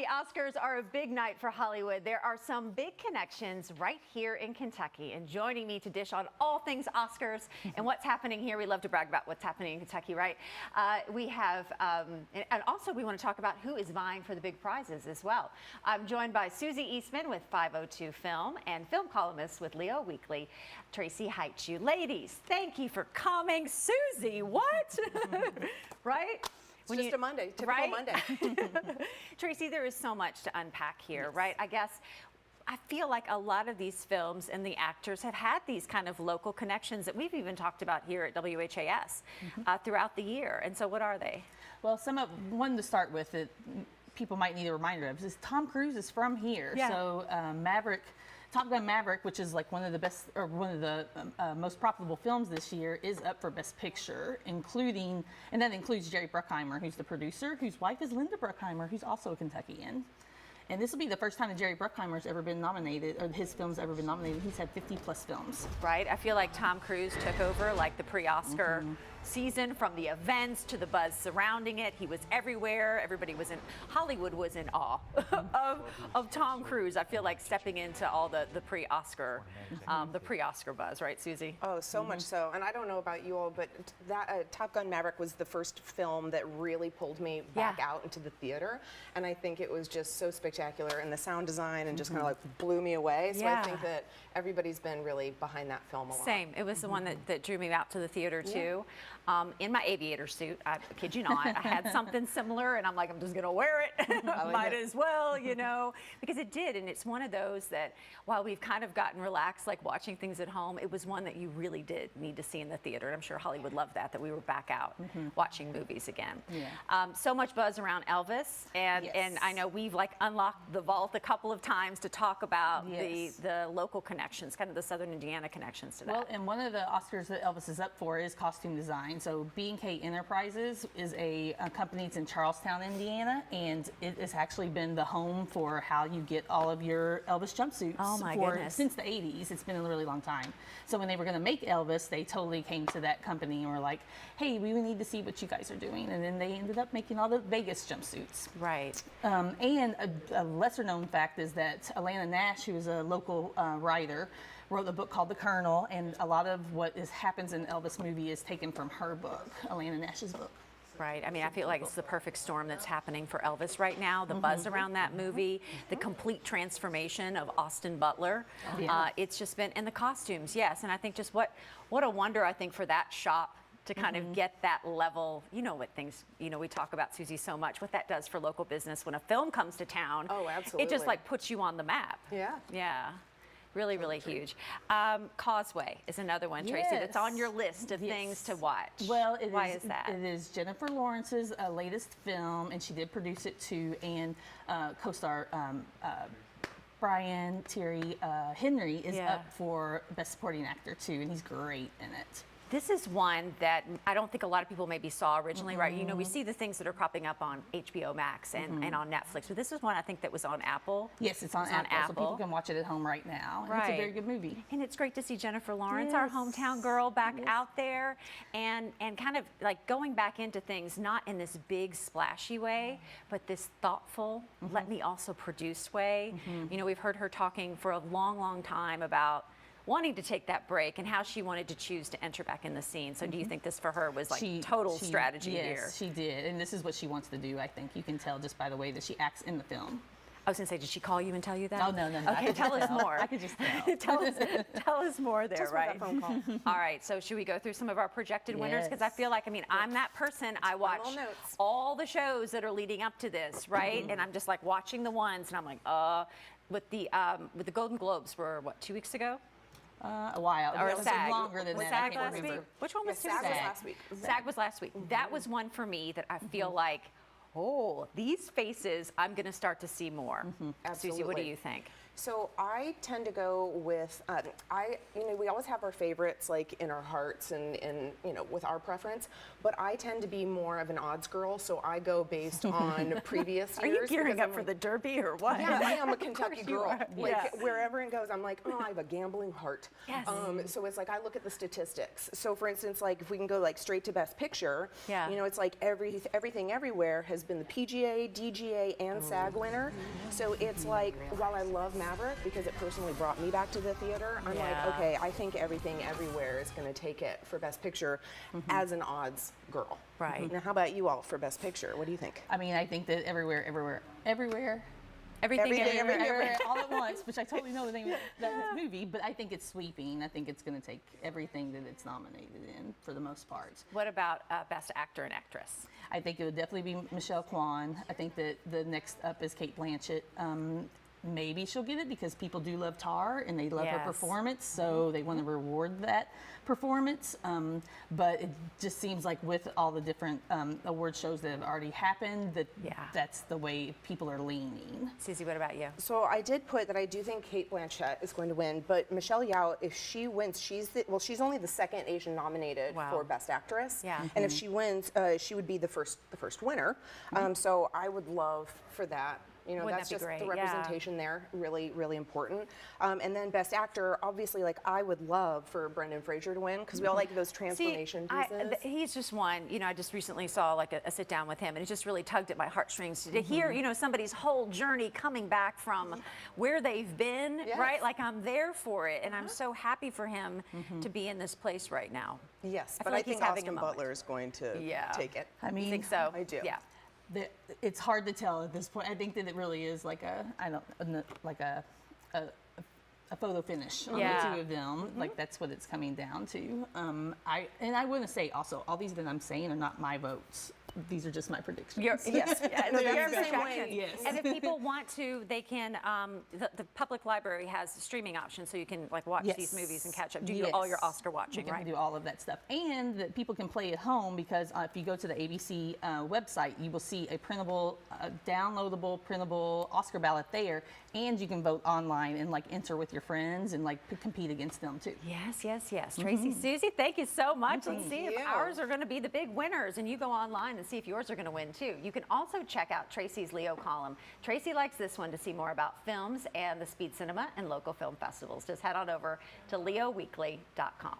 the Oscars are a big night for Hollywood. There are some big connections right here in Kentucky. And joining me to dish on all things Oscars and what's happening here, we love to brag about what's happening in Kentucky, right? We have, and also we want to talk about who is vying for the big prizes as well. I'm joined by Susie Eastman with 502 Film and film columnist with Leo Weekly, Tracy Heichu. Ladies, thank you for coming. Susie, what? Right? It's just a Monday, typical right? Monday. Tracy, there is so much to unpack here, yes. Right? I guess I feel like a lot of these films and the actors have had these kind of local connections that we've even talked about here at WHAS throughout the year. And so what are they? Well, one to start with that people might need a reminder of is Tom Cruise is from here. Yeah. So Top Gun Maverick, which is like one of the best or one of the most profitable films this year, is up for Best Picture, and that includes Jerry Bruckheimer, who's the producer, whose wife is Linda Bruckheimer, who's also a Kentuckian. And this will be the first time that Jerry Bruckheimer's ever been nominated, or his film's ever been nominated. He's had 50 plus films. Right. I feel like Tom Cruise took over like the pre-Oscar season, from the events to the buzz surrounding it. He was everywhere. Everybody Hollywood was in awe of Tom Cruise. I feel like stepping into all the pre-Oscar buzz, right, Susie? Oh, so much so. And I don't know about you all, but that Top Gun Maverick was the first film that really pulled me back out into the theater. And I think it was just so spectacular, and the sound design and just kind of like blew me away. So I think that everybody's been really behind that film a lot. Same. It was the one that drew me out to the theater too. In my aviator suit, I kid you not, I had something similar, and I'm like, I'm just gonna wear it. Might as well, you know, because it did. And it's one of those that while we've kind of gotten relaxed, like watching things at home, it was one that you really did need to see in the theater. And I'm sure Hollywood loved that we were back out watching movies again. Yeah. So much buzz around Elvis, and I know we've like unlocked the vault a couple of times to talk about the local connections, kind of the Southern Indiana connections to that. Well, and one of the Oscars that Elvis is up for is costume design. So B&K Enterprises is a company that's in Charlestown, Indiana, and it has actually been the home for how you get all of your Elvis jumpsuits since the 80s. It's been a really long time. So when they were going to make Elvis, they totally came to that company and were like, hey, we need to see what you guys are doing. And then they ended up making all the Vegas jumpsuits. Right. And a lesser known fact is that Alana Nash, who is a local writer, wrote a book called The Colonel, and a lot of what happens in Elvis movie is taken from her book, Alana Nash's book. Right. I mean, I feel like it's the perfect storm that's happening for Elvis right now. The buzz around that movie, the complete transformation of Austin Butler. It's just been, and the costumes, yes. And I think just what a wonder, I think, for that shop to kind of get that level, you know, what things, you know, we talk about, Susie, so much, what that does for local business when a film comes to town. Oh, absolutely. It just like puts you on the map. Yeah. Yeah. Really, really huge. Causeway is another one, Tracy, that's on your list of things to watch. Well, why is that? It is Jennifer Lawrence's latest film, and she did produce it too, and co-star Brian Tyree Henry is up for Best Supporting Actor too, and he's great in it. This is one that I don't think a lot of people maybe saw originally, right? You know, we see the things that are cropping up on HBO Max and on Netflix, but this is one I think that was on Apple. Yes, it's on Apple, so people can watch it at home right now. Right. It's a very good movie. And it's great to see Jennifer Lawrence, our hometown girl, back out there, and kind of like going back into things, not in this big splashy way, but this thoughtful, let me also produce way. You know, we've heard her talking for a long, long time about wanting to take that break and how she wanted to choose to enter back in the scene. So do you think this for her was like total strategy here? Yes, she did. And this is what she wants to do, I think. You can tell just by the way that she acts in the film. I was going to say, did she call you and tell you that? Oh, no. Okay, tell us more. I could just tell. tell us more there, just right? That phone call. All right, so should we go through some of our projected winners? Because I feel like, I mean, I'm that person. I watch all the shows that are leading up to this, right? And I'm just like watching the ones, and I'm like, with the Golden Globes were, what, 2 weeks ago? A while. Or it was SAG. Longer than was that. SAG last week? Which one was SAG was last week. SAG was last week. That was one for me that I feel like, oh, these faces I'm going to start to see more. Absolutely. Susie, what do you think? So I tend to go with, we always have our favorites like in our hearts and with our preference, but I tend to be more of an odds girl, so I go based on previous Are years. you gearing because up for the Derby or what? Yeah, I am a Kentucky girl. are. Like Yeah. wherever it goes, I'm like, oh, I have a gambling heart. Yes. So it's like I look at the statistics. So for instance, like if we can go like straight to Best Picture, Yeah. it's like Everything Everywhere has been the PGA, DGA, and SAG winner. So it's like while I love Maverick because it personally brought me back to the theater, I'm Yeah. like, okay, I think Everything Everywhere is going to take it for Best Picture as an odds girl. Right. Now, how about you all for Best Picture? What do you think? I mean, I think that everywhere, Everything, Everything, everywhere, all at once, which I totally know the name of that movie, but I think it's sweeping. I think it's going to take everything that it's nominated in for the most part. What about Best Actor and Actress? I think it would definitely be Michelle Kwan. I think that the next up is Kate Blanchett. Maybe she'll get it because people do love Tar and they love her Yes. performance, so they want to reward that performance. But it just seems like with all the different award shows that have already happened, that's the way people are leaning. Susie, what about you? So I did put that I do think Kate Blanchett is going to win, but Michelle Yeoh, if she wins, she's only the second Asian nominated Wow. for Best Actress. Yeah. And if she wins, she would be the first winner. So I would love for that. Wouldn't That's that be just great? the Yeah. representation there, really, really important. And then Best Actor, obviously, like I would love for Brendan Fraser to win because we all like those transformation pieces. He's just one. I just recently saw like a sit down with him, and it just really tugged at my heartstrings to hear, somebody's whole journey coming back from where they've been, Yes. right? Like I'm there for it, and I'm so happy for him to be in this place right now. Yes, I but feel like I he's think having a Austin moment. Butler is going to take it. I You mean, think so? I do. Yeah. it's hard to tell at this point. I think that it really is like a photo finish on Yeah. the two of them. Like that's what it's coming down to. I want to say also, all these that I'm saying are not my votes. These are just my predictions. Yes. Yeah, No, your that's the same way. projections. Yes. And if people want to, they can. The public library has streaming options, so you can like watch Yes. these movies and catch up. Do Yes. all your Oscar watching, You can right? do all of that stuff, and that people can play at home because if you go to the ABC website, you will see a printable, downloadable, printable Oscar ballot there, and you can vote online and like enter with your friends and like compete against them too. Yes. Tracy, Susie, thank you so much. Let's see if you. ours are going to be the big winners, and you go online and see if yours are going to win too. You can also check out Tracy's Leo column. Tracy likes this one to see more about films and the speed cinema and local film festivals. Just head on over to leoweekly.com.